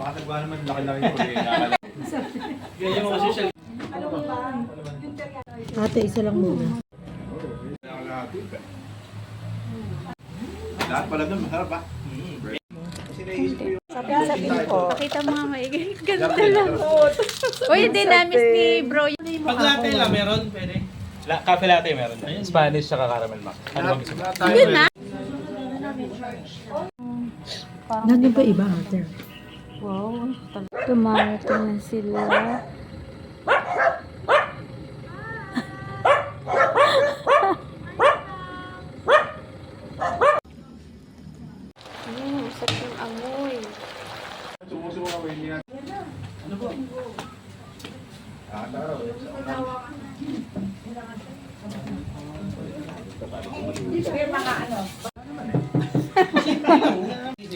Makatagwa naman, laki-laki ko eh. Ganyan mga social. Ate, isa lang muna. Lahat pala doon, masarap ba? Kasi naisip ko yung... Sabi ko. Pakita mo nga maigay. Ganda lang. Uy, hindi na-miss ni bro. Pag latte lang, meron? Pwede? Cafe latte meron. Spanish tsaka caramel mac. Ano bang gusto mo? Yun na. Nandun ba iba, ate? Wow. Tumangit na sila. Usap yung amoy. Sumusubo ka ba hindi natin? Ano po? Nakataraw.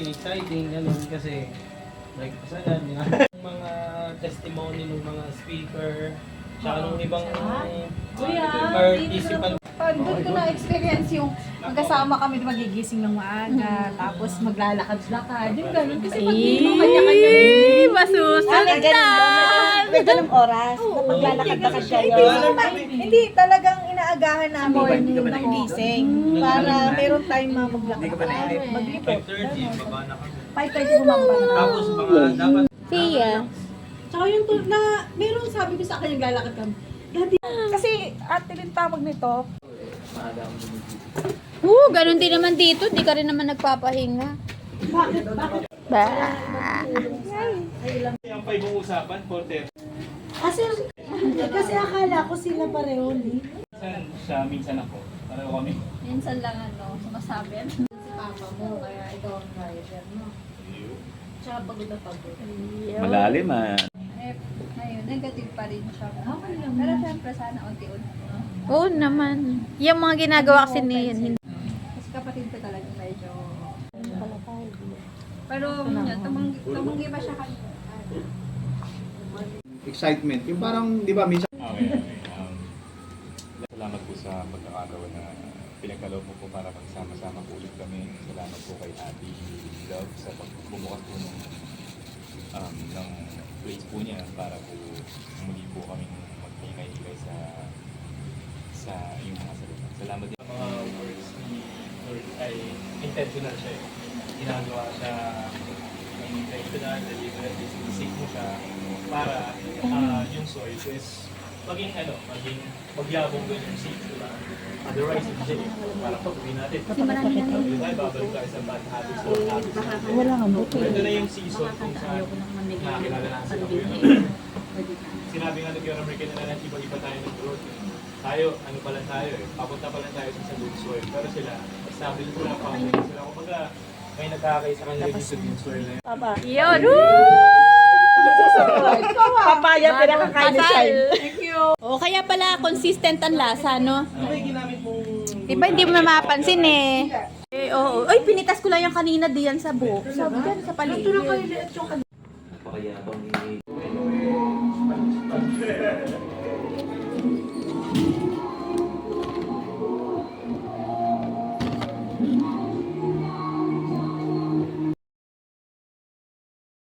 Exciting, ganun, kasi like, saan yung mga testimony ng mga speaker, tsaka nung ibang participant. Doon ko na-experience yung magkasama kami magigising ng maaga, tapos maglalakad-lakad, yung gano'n. Kasi pag hindi mo kanya-kanya. Masusundan! May ganung oras na maglalakad-lakad kayo. Hindi, talagang inaagahan namin ng gising para meron tayong mga maglakad. Maglipot. 5:30, baba na kami. 5:30 bumaba na. Tapos mga dapat Tia. Tsaka yung na, meron sabi ko sa akin yung lalakad kami. Dati, kasi ate rin tawag nito. Ganun din naman dito. Di ka rin naman nagpapahinga. Bakit? Bakit? Ba? Yung 5 mong usapan, 4:30. Kasi akala ko sila pareho ni. Minsan ako. Pareho kami. Minsan lang sumasabi. Si papa mo, kaya ikaw ang driver, no? Tsaka pagod na pagod. Malalim ah. Ngayon, negative pa rin siya. Okay lang. Pero syempre sana unti-unti. Oo naman. Yung mga ginagawa kasi niyan. Kasi kapatid ko talaga medyo... Pero tumanggi ba siya kanina? Excitement. Yung parang, di ba, minsan... Okay. Salamat po sa pagkakagawa na pinagkaloob po para magsama-sama po ulit kami. Salamat po kay Ate Love sa pagbubukas po ng place po niya para po muli po kami magkikay-ikay sa iyong mga salita. Salamat din. mga words ni Lord ay intentional siya eh. Ginagawa siya intentional, deliberate, isisik mo siya para yung soil is maging magyabong doon yung seed, diba? Otherwise, hindi. Para pag-uwi natin. Kasi marami na Hindi tayo babalik tayo sa bad habits or habits. Wala nga buti. Ito na yung season kung saan nakakilala na sa Sinabi nga ng Pure American na iba-iba tayo ng growth. Tayo, ano pa lang tayo eh. Papunta pa lang tayo sa good soil. Pero sila, established sila, foundation sila. Kumbaga, may nagkakay sa kanila yung good soil na yun. Yun! Papaya, pinakakain ni Shine. O kaya pala consistent ang lasa, no? Ano ba yung ginamit mong... Diba hindi mo mapapansin eh. Oo. Ay, pinitas ko lang yung kanina diyan sa buhok. Sabi dyan sa paligid. Ito na kayo yung Napakayabang ni...